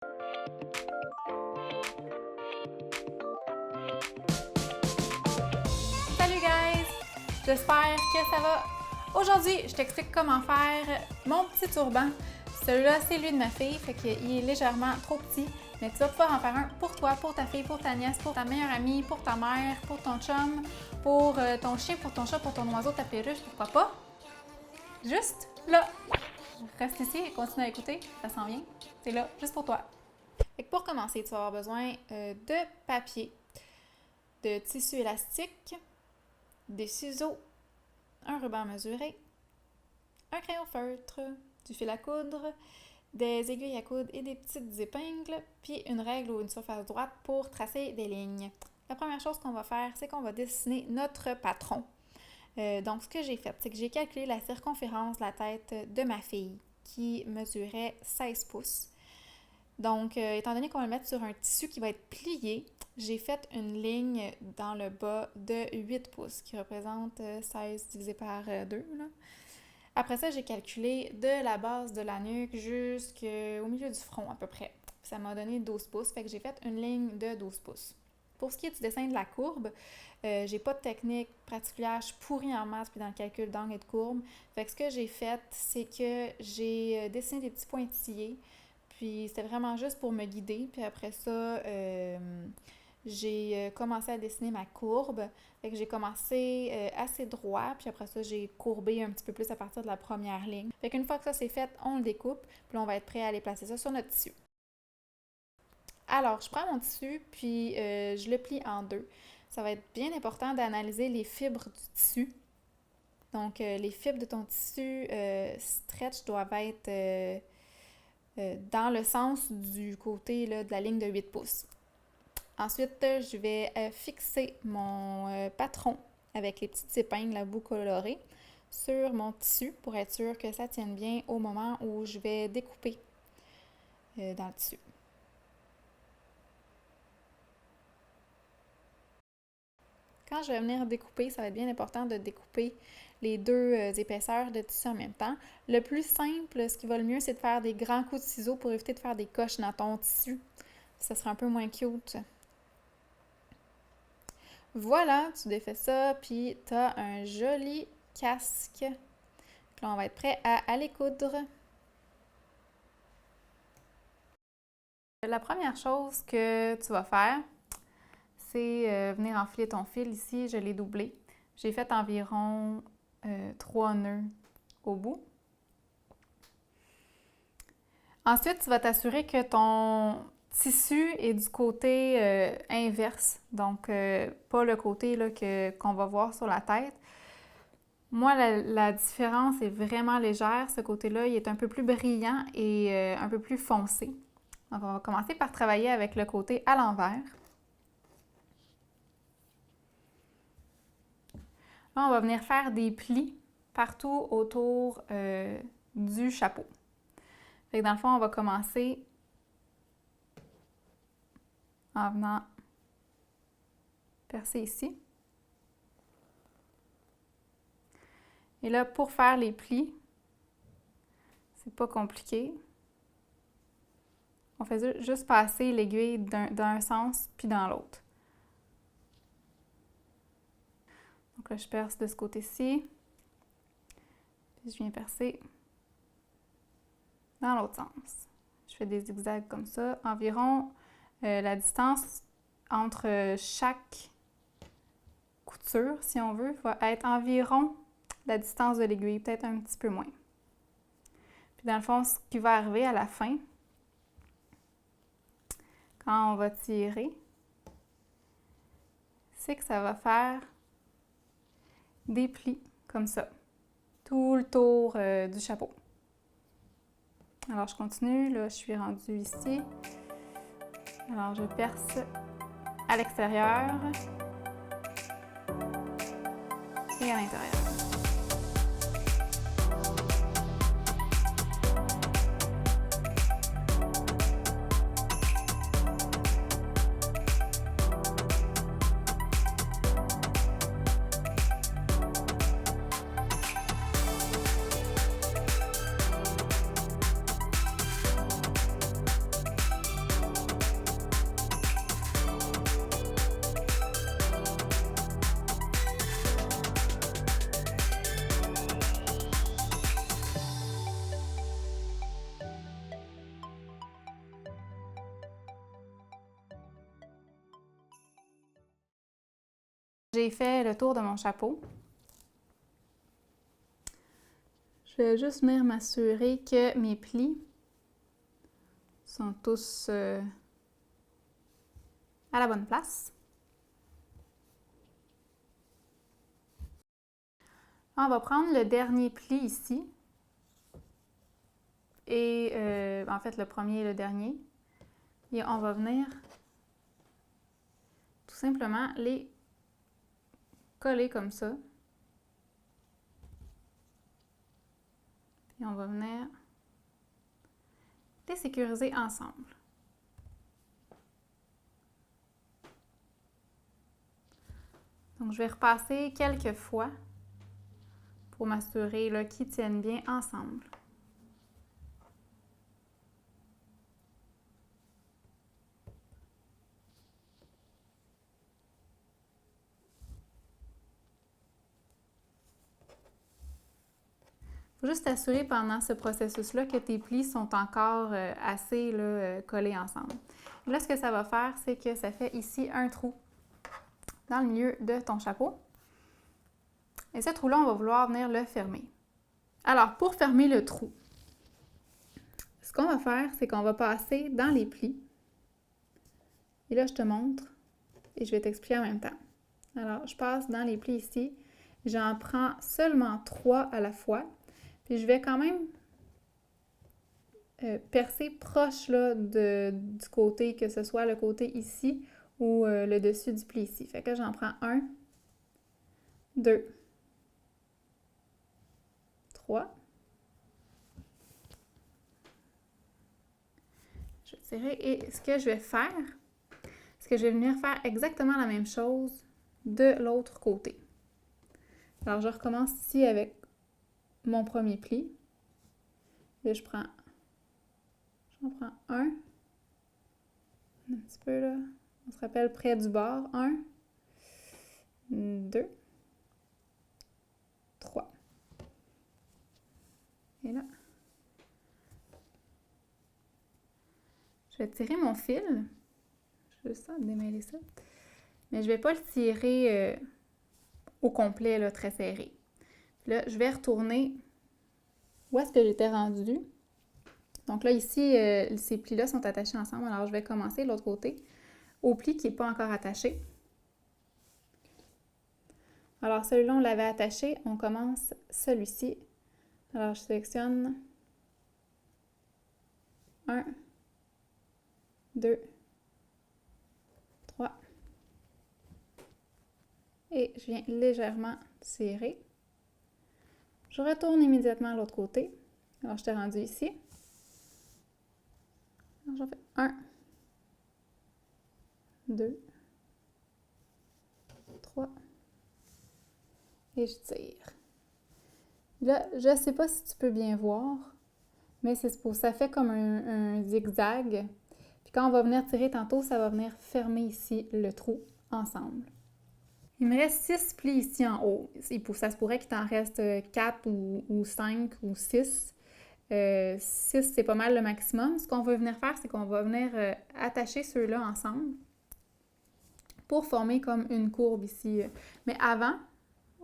Salut guys! J'espère que ça va. Aujourd'hui, je t'explique comment faire mon petit turban. Celui-là, c'est lui de ma fille, fait qu'il est légèrement trop petit, mais tu vas pouvoir en faire un pour toi, pour ta fille, pour ta nièce, pour ta meilleure amie, pour ta mère, pour ton chum, pour ton chien, pour ton chat, pour ton oiseau, ta perruche, pourquoi pas. Juste là. Reste ici et continue à écouter, ça s'en vient. C'est là, juste pour toi. Fait que pour commencer, tu vas avoir besoin de papier, de tissu élastique, des ciseaux, un ruban mesuré, un crayon feutre, du fil à coudre, des aiguilles à coudre et des petites épingles, puis une règle ou une surface droite pour tracer des lignes. La première chose qu'on va faire, c'est qu'on va dessiner notre patron. Donc, ce que j'ai fait, c'est que j'ai calculé la circonférence de la tête de ma fille, qui mesurait 16 pouces. Donc, étant donné qu'on va le mettre sur un tissu qui va être plié, j'ai fait une ligne dans le bas de 8 pouces, qui représente 16 divisé par 2. Là. Après ça, j'ai calculé de la base de la nuque jusqu'au milieu du front à peu près. Ça m'a donné 12 pouces, fait que j'ai fait une ligne de 12 pouces. Pour ce qui est du dessin de la courbe, j'ai pas de technique particulière, je suis pourrie en maths puis dans le calcul d'angle et de courbe. Fait que ce que j'ai fait, c'est que j'ai dessiné des petits pointillés, puis c'était vraiment juste pour me guider. Puis après ça, j'ai commencé à dessiner ma courbe. Fait que j'ai commencé assez droit, puis après ça, j'ai courbé un petit peu plus à partir de la première ligne. Fait qu'une fois que ça c'est fait, on le découpe, puis là, on va être prêt à aller placer ça sur notre tissu. Alors, je prends mon tissu, puis je le plie en deux. Ça va être bien important d'analyser les fibres du tissu. Donc, les fibres de ton tissu stretch doivent être dans le sens du côté là, de la ligne de 8 pouces. Ensuite, je vais fixer mon patron avec les petites épingles à bout coloré sur mon tissu pour être sûr que ça tienne bien au moment où je vais découper dans le tissu. Quand je vais venir découper, ça va être bien important de découper les deux épaisseurs de tissu en même temps. Le plus simple, ce qui va le mieux, c'est de faire des grands coups de ciseaux pour éviter de faire des coches dans ton tissu. Ça sera un peu moins cute. Voilà, tu défais ça, puis tu as un joli casque. Là, on va être prêt à aller coudre. La première chose que tu vas faire, c'est venir enfiler ton fil. Ici, je l'ai doublé. J'ai fait environ 3 nœuds au bout. Ensuite, tu vas t'assurer que ton tissu est du côté inverse, donc pas le côté là, qu'on va voir sur la tête. Moi, la différence est vraiment légère. Ce côté-là, il est un peu plus brillant et un peu plus foncé. Donc, on va commencer par travailler avec le côté à l'envers. Là, on va venir faire des plis partout autour du chapeau. Fait que dans le fond, on va commencer en venant percer ici. Et là, pour faire les plis, c'est pas compliqué. On fait juste passer l'aiguille d'un sens puis dans l'autre. Donc là, je perce de ce côté-ci. Puis je viens percer dans l'autre sens. Je fais des zigzags comme ça. Environ la distance entre chaque couture, si on veut, va être environ la distance de l'aiguille, peut-être un petit peu moins. Puis dans le fond, ce qui va arriver à la fin, quand on va tirer, c'est que ça va faire des plis comme ça, tout le tour du chapeau. Alors, je continue. Là, je suis rendue ici. Alors, je perce à l'extérieur et à l'intérieur. J'ai fait le tour de mon chapeau. Je vais juste venir m'assurer que mes plis sont tous à la bonne place. On va prendre le dernier pli ici. Et en fait, le premier et le dernier. Et on va venir tout simplement les coller comme ça. Et on va venir les sécuriser ensemble. Donc, je vais repasser quelques fois pour m'assurer qu'ils tiennent bien ensemble. Il faut juste t'assurer pendant ce processus-là que tes plis sont encore assez collés ensemble. Et là, ce que ça va faire, c'est que ça fait ici un trou dans le milieu de ton chapeau. Et ce trou-là, on va vouloir venir le fermer. Alors, pour fermer le trou, ce qu'on va faire, c'est qu'on va passer dans les plis. Et là, je te montre et je vais t'expliquer en même temps. Alors, je passe dans les plis ici. J'en prends seulement 3 à la fois. Puis je vais quand même percer proche là, du côté, que ce soit le côté ici ou le dessus du pli ici. Fait que j'en prends 1, 2, 3. Je vais tirer et ce que je vais faire, c'est que je vais venir faire exactement la même chose de l'autre côté. Alors, je recommence ici avec mon premier pli. Là, j'en prends un petit peu là. On se rappelle près du bord. 1, 2, 3. Et là, je vais tirer mon fil. Je vais juste démêler ça. Mais je ne vais pas le tirer au complet, là, très serré. Puis là, je vais retourner où est-ce que j'étais rendue. Donc là, ici, ces plis-là sont attachés ensemble. Alors, je vais commencer de l'autre côté, au pli qui n'est pas encore attaché. Alors, celui-là, on l'avait attaché. On commence celui-ci. Alors, je sélectionne 1, 2, 3. Et je viens légèrement tirer. Je retourne immédiatement à l'autre côté. Alors, je t'ai rendu ici. Alors, j'en fais 1, 2, 3. Et je tire. Là, je ne sais pas si tu peux bien voir, mais ça fait comme un zigzag. Puis quand on va venir tirer tantôt, ça va venir fermer ici le trou ensemble. Il me reste 6 plis ici en haut. Ça se pourrait qu'il t'en reste 4 ou 5 ou 6. 6, c'est pas mal le maximum. Ce qu'on va venir faire, c'est qu'on va venir attacher ceux-là ensemble pour former comme une courbe ici. Mais avant,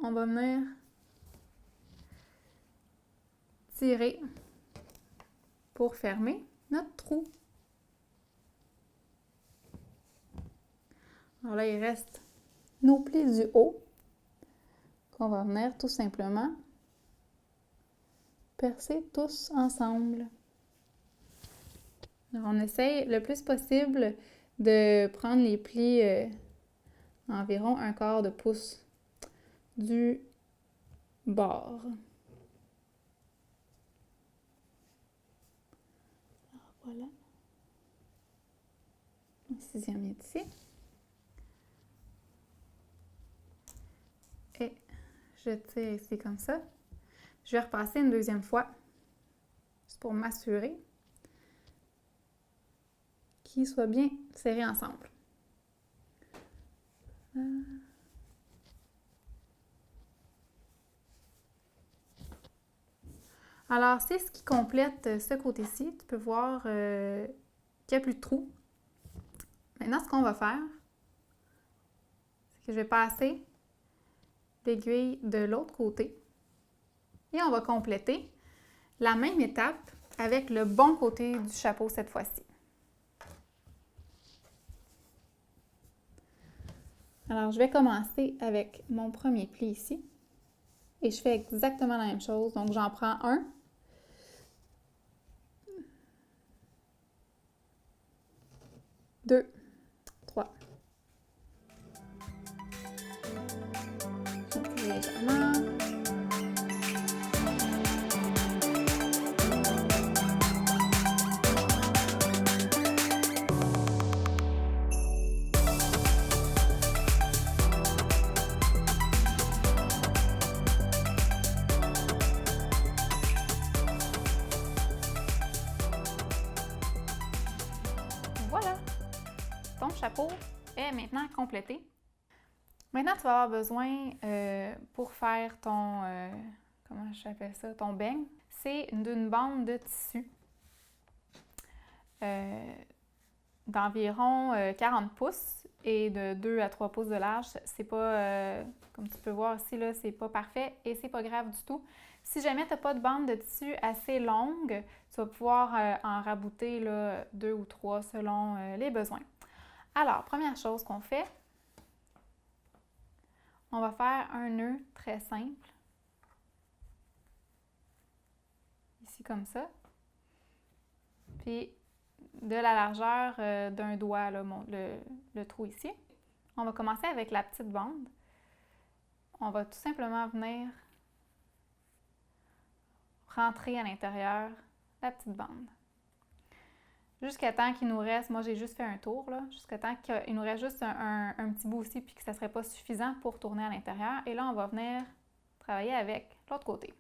on va venir tirer pour fermer notre trou. Alors là, il reste nos plis du haut qu'on va venir tout simplement percer tous ensemble. Alors, on essaye le plus possible de prendre les plis environ 1/4 de pouce du bord. Alors, voilà. Le 6e est ici. Et je tire ici comme ça. Je vais repasser une deuxième fois, juste pour m'assurer qu'ils soient bien serrés ensemble. Alors, c'est ce qui complète ce côté-ci. Tu peux voir qu'il n'y a plus de trous. Maintenant, ce qu'on va faire, c'est que je vais passer l'aiguille de l'autre côté. Et on va compléter la même étape avec le bon côté du chapeau cette fois-ci. Alors, je vais commencer avec mon premier pli ici. Et je fais exactement la même chose. Donc, j'en prends un. Deux. Trois. Je tire légèrement. Voilà, ton chapeau est maintenant complété. Maintenant, tu vas avoir besoin pour faire ton, comment j'appelle ça, ton beigne, c'est d'une bande de tissu d'environ 40 pouces et de 2 à 3 pouces de large. C'est pas, comme tu peux voir ici, là, c'est pas parfait et c'est pas grave du tout. Si jamais tu n'as pas de bande de tissu assez longue, tu vas pouvoir en rabouter là, 2 ou 3 selon les besoins. Alors, première chose qu'on fait, on va faire un nœud très simple. Ici comme ça. Puis, de la largeur d'un doigt, là, le trou ici. On va commencer avec la petite bande. On va tout simplement venir rentrer à l'intérieur la petite bande. Jusqu'à temps qu'il nous reste, moi j'ai juste fait un tour, là, jusqu'à temps qu'il nous reste juste un petit bout aussi, puis que ça ne serait pas suffisant pour tourner à l'intérieur. Et là, on va venir travailler avec l'autre côté.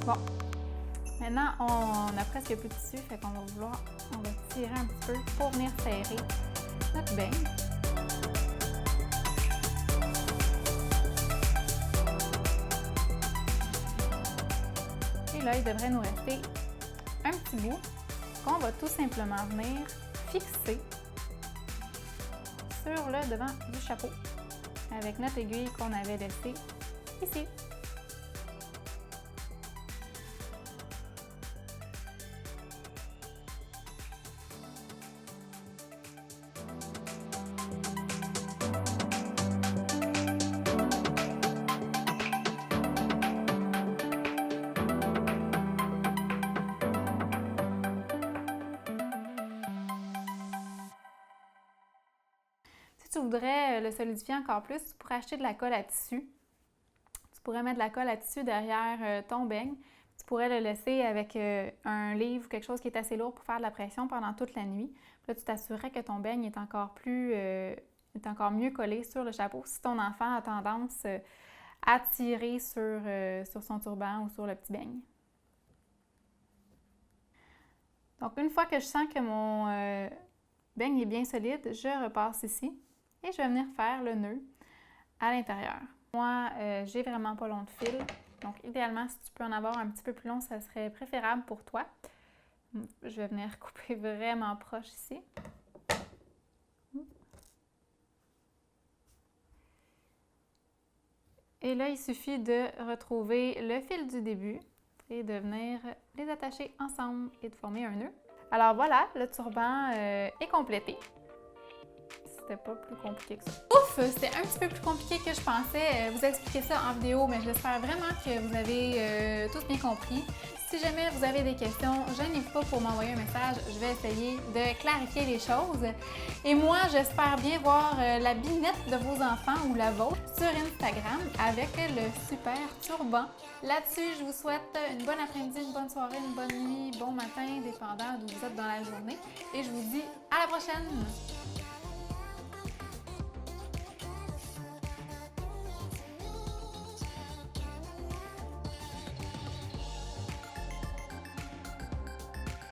Bon, maintenant on a presque plus de tissu, fait qu'on on va tirer un petit peu pour venir serrer notre beigne. Et là, il devrait nous rester un petit bout qu'on va tout simplement venir fixer sur le devant du chapeau avec notre aiguille qu'on avait laissée ici. Si tu voudrais le solidifier encore plus, tu pourrais acheter de la colle à tissu. Tu pourrais mettre de la colle à tissu derrière ton beigne. Tu pourrais le laisser avec un livre ou quelque chose qui est assez lourd pour faire de la pression pendant toute la nuit. Puis là, tu t'assurerais que ton beigne est encore mieux collé sur le chapeau. Si ton enfant a tendance à tirer sur son turban ou sur le petit beigne. Donc, une fois que je sens que mon beigne est bien solide, je repasse ici. Et je vais venir faire le nœud à l'intérieur. Moi, j'ai vraiment pas long de fil. Donc, idéalement, si tu peux en avoir un petit peu plus long, ça serait préférable pour toi. Je vais venir couper vraiment proche ici. Et là, il suffit de retrouver le fil du début et de venir les attacher ensemble et de former un nœud. Alors voilà, le turban est complété. c'était pas plus compliqué que ça. Ouf! C'était un petit peu plus compliqué que je pensais vous expliquer ça en vidéo, mais j'espère vraiment que vous avez tous bien compris. Si jamais vous avez des questions, gênez-vous pas pour m'envoyer un message. Je vais essayer de clarifier les choses. Et moi, j'espère bien voir la binette de vos enfants ou la vôtre sur Instagram avec le super turban. Là-dessus, je vous souhaite une bonne après-midi, une bonne soirée, une bonne nuit, bon matin, dépendant d'où vous êtes dans la journée. Et je vous dis à la prochaine!